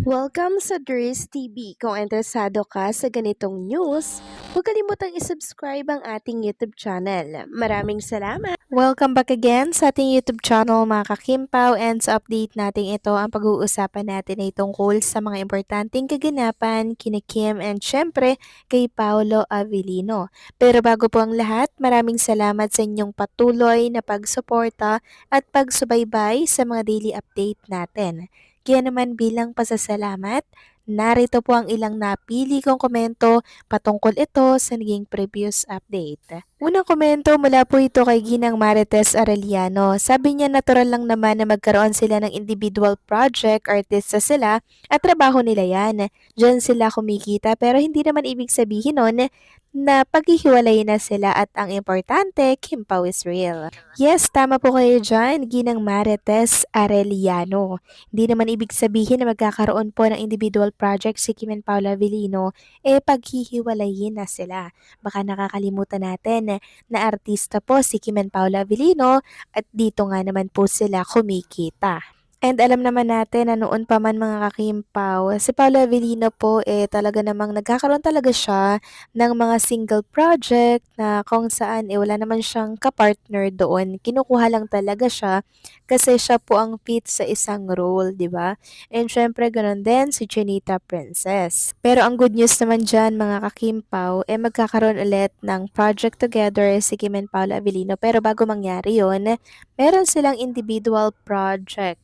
Welcome sa Dries TV. Kung interesado ka sa ganitong news, huwag kalimutang isubscribe ang ating YouTube channel. Maraming salamat! Welcome back again sa ating YouTube channel mga kakimpaw, and sa update natin ito ang pag-uusapan natin ay tungkol sa mga importanteng kaganapan kina Kim and syempre kay Paolo Avellino. Pero bago po ang lahat, maraming salamat sa inyong patuloy na pagsuporta at pagsubaybay sa mga daily update natin. Kaya naman bilang pasasalamat, narito po ang ilang napili kong komento patungkol ito sa naging previous update. Unang komento mula po ito kay Ginang Marites Arellano. Sabi niya natural lang naman na magkaroon sila ng individual project, artista sila at trabaho nila yan. Diyan sila kumikita pero hindi naman ibig sabihin nun na paghihiwalay na sila at ang importante, Kim Pao is real. Yes, tama po kayo dyan, Ginang Marites Arellano. Hindi naman ibig sabihin na magkakaroon po ng individual project si Kim and Paula Avellino, paghihiwalayin na sila. Baka nakakalimutan natin na artista po si Kim and Paula Avellino at dito nga naman po sila kumikita. And alam naman natin na noon pa man mga kakimpaw, si Paolo Avellino po talaga namang nagkakaroon talaga siya ng mga single project na kung saan wala naman siyang kapartner doon. Kinukuha lang talaga siya kasi siya po ang fit sa isang role, di ba? And syempre ganoon din si Chinita Princess. Pero ang good news naman dyan mga kakimpaw, magkakaroon ulit ng project together si Kim and Paolo Avellino. Pero bago mangyari yon, meron silang individual project.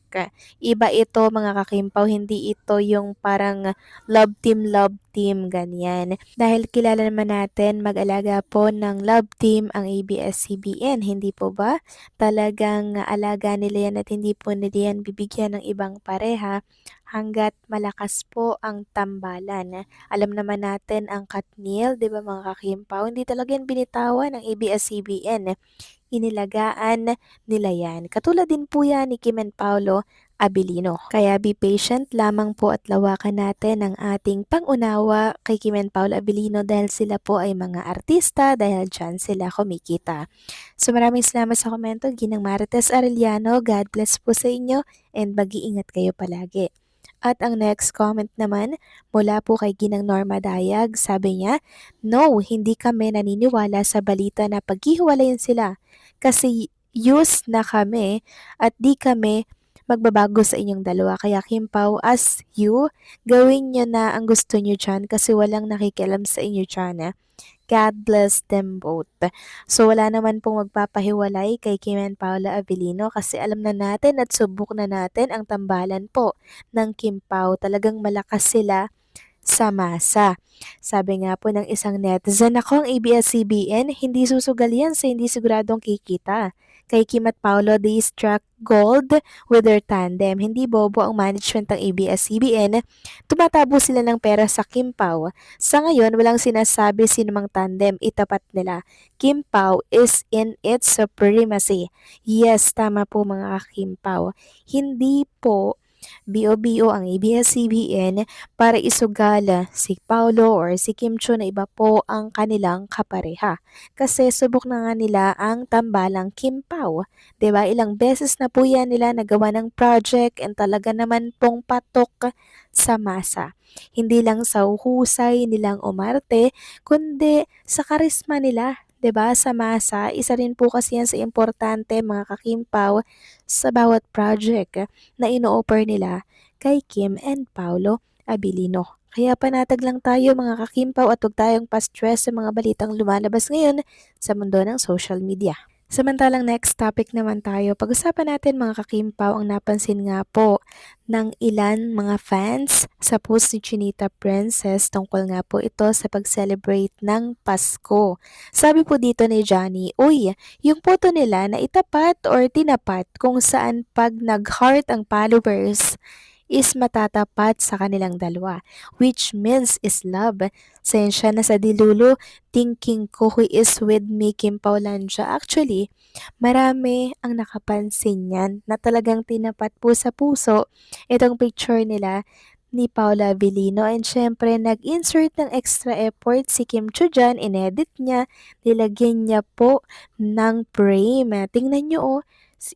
Iba ito mga kakimpaw, hindi ito yung parang love team, ganyan. Dahil kilala naman natin mag-alaga po ng love team ang ABS-CBN, hindi po ba? Talagang alaga nila yan at hindi po nila yan bibigyan ng ibang pareha hanggat malakas po ang tambalan. Alam naman natin ang Katniel, di ba mga kakimpaw, hindi talaga yan binitawan ng ABS-CBN. Inilagaan nila yan. Katulad din po yan ni Kim and Paolo Abilino. Kaya be patient lamang po at lawakan natin ang ating pangunawa kay Kim and Paolo Abilino dahil sila po ay mga artista dahil dyan sila kumikita. So maraming salamat sa komento, Ginang Marites Arellano. God bless po sa inyo and mag-iingat kayo palagi. At ang next comment naman mula po kay Ginang Norma Dayag, sabi niya, no, hindi kami naniniwala sa balita na paghihiwalayan sila kasi used na kami at di kami magbabago sa inyong dalawa. Kaya Kim Pao, as you, gawin nyo na ang gusto nyo dyan kasi walang nakikialam sa inyo dyan. God bless them both. So wala naman pong magpapahiwalay kay Kim and Paula Avellino kasi alam na natin at subok na natin ang tambalan po ng Kim Pao. Talagang malakas sila sa masa. Sabi nga po ng isang netizen, ako ang ABS-CBN, hindi susugal yan sa hindi siguradong kikita. Kay Kim at Paolo, they struck gold with their tandem. Hindi bobo ang management ng ABS-CBN. Tumatabo sila ng pera sa Kim Pao. Sa ngayon, walang sinasabi sinumang tandem, itapat nila. Kim Pao is in its supremacy. Yes, tama po mga Kim Pao. Hindi po BO-BO ang ABS-CBN para isugala si Paulo or si Kim Cho na iba po ang kanilang kapareha. Kasi subok na nga nila ang tambalang Kim Pao. 'Di ba? Ilang beses na po yan nila nagawa ng project and talaga naman pong patok sa masa. Hindi lang sa husay nilang umarte, kundi sa karisma nila. 'Di ba? Sa masa, isa rin po kasi yan sa importante mga kakimpaw sa bawat project na ino-offer nila kay Kim and Paolo Abilino. Kaya panatag lang tayo mga kakimpaw at huwag tayong pa-stress sa mga balitang lumalabas ngayon sa mundo ng social media. Samantalang next topic naman tayo, pag-usapan natin mga kakimpaw ang napansin nga po ng ilan mga fans sa post ni Chinita Princess tungkol nga po ito sa pag-celebrate ng Pasko. Sabi po dito ni Johnny, uy, yung photo nila na itapat or tinapat kung saan pag nag-heart ang followers is matatapat sa kanilang dalawa, which means is love. Sensya na sa dilulo, thinking ko who is with me, Kim Paulandia. Actually, marami ang nakapansin yan na talagang tinapat po sa puso itong picture nila ni Paula Avellino, and syempre nag-insert ng extra effort si Kim Cho dyan, inedit niya, nilagyan niya po ng frame. Tingnan nyo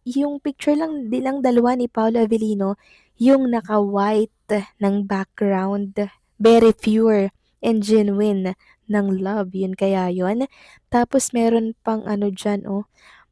Yung picture lang nilang dalawa ni Paolo Avellino, yung naka-white ng background, very pure and genuine ng love, yun kaya yun. Tapos meron pang ano dyan, oh,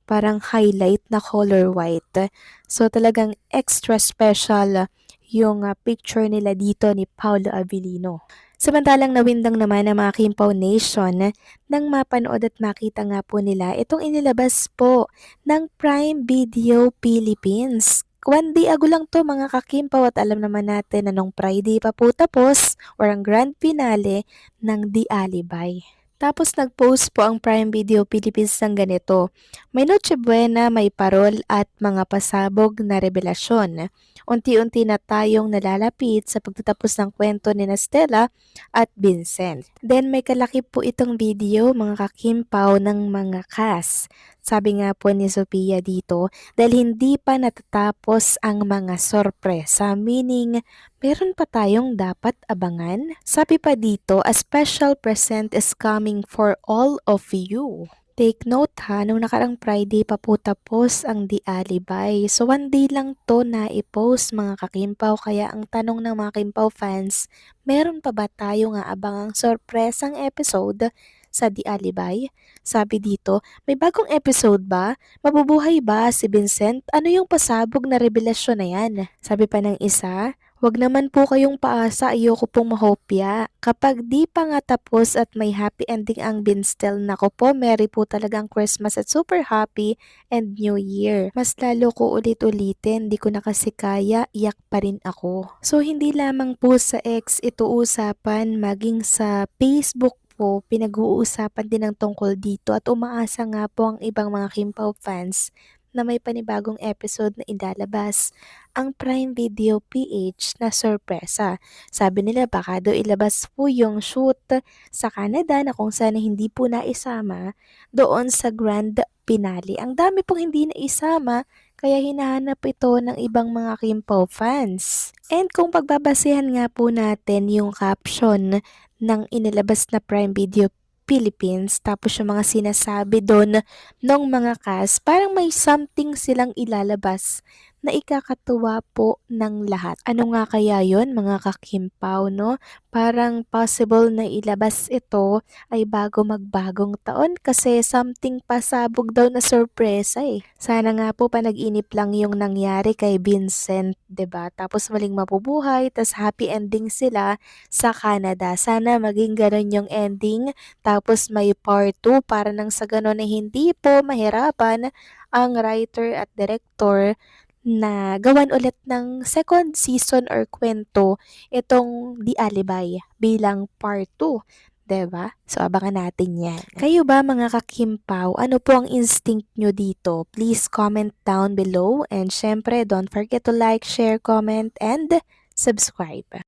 parang highlight na color white. So talagang extra special yung picture nila dito ni Paolo Avellino. Samantalang nawindang naman ang mga Kimpaw Nation nang mapanood at makita nga po nila itong inilabas po ng Prime Video Philippines. 1 day ago lang to mga kakimpaw at alam naman natin na nung Friday pa po tapos or ang grand finale ng The Alibay. Tapos nag-post po ang Prime Video Philippines ng ganito. May Noche Buena, may parol at mga pasabog na revelasyon. Unti-unti na tayong nalalapit sa pagtatapos ng kwento ni Stella at Vincent. Then may kalakip po itong video mga kakimpaw ng mga cast. Sabi nga po ni Sophia dito, dahil hindi pa natatapos ang mga sorpresa, meaning meron pa tayong dapat abangan. Sabi pa dito, a special present is coming for all of you. Take note ha, nung nakarang Friday pa po tapos ang The Alibay. So 1 day lang to na i-post mga kakimpaw. Kaya ang tanong ng mga Kimpaw fans, meron pa ba tayo nga abangang sorpresang episode sa The Alibay? Sabi dito, may bagong episode ba? Mabubuhay ba si Vincent? Ano yung pasabog na revelasyon na yan? Sabi pa ng isa, wag naman po kayong paasa, ayoko pong mahopya. Kapag di pa nga tapos at may happy ending ang Binstel, nako po, merry po talagang Christmas at super happy and New Year. Mas lalo ko ulit-ulitin, di ko na kasi kaya, iyak pa rin ako. So hindi lamang po sa X ito usapan, maging sa Facebook po, pinag-uusapan din ng tungkol dito at umaasa nga po ang ibang mga Kimpaw fans na may panibagong episode na ilalabas ang Prime Video PH na sorpresa. Sabi nila baka daw ilabas po yung shoot sa Canada na kung saan hindi po naisama doon sa grand finale. Ang dami pong hindi naisama kaya hinahanap ito ng ibang mga Kimpaw fans. And kung pagbabasehan nga po natin yung caption ng inilabas na Prime Video Philippines tapos yung mga sinasabi doon ng mga cast, parang may something silang ilalabas na ikakatuwa po ng lahat. Ano nga kaya yon mga kakimpaw, no? Parang possible na ilabas ito ay bago magbagong taon kasi something pasabog daw na sorpresa eh. Sana nga po panag-inip lang yung nangyari kay Vincent, 'di ba? Tapos maling mabubuhay, tas happy ending sila sa Canada. Sana maging ganon yung ending tapos may part 2 para nang sa ganon na hindi po mahirapan ang writer at director na gawan ulit ng second season or kwento itong The Alibay bilang part 2. 'Di ba? So abangan natin yan. Kayo ba mga kakimpaw, ano po ang instinct nyo dito? Please comment down below and syempre don't forget to like, share, comment, and subscribe.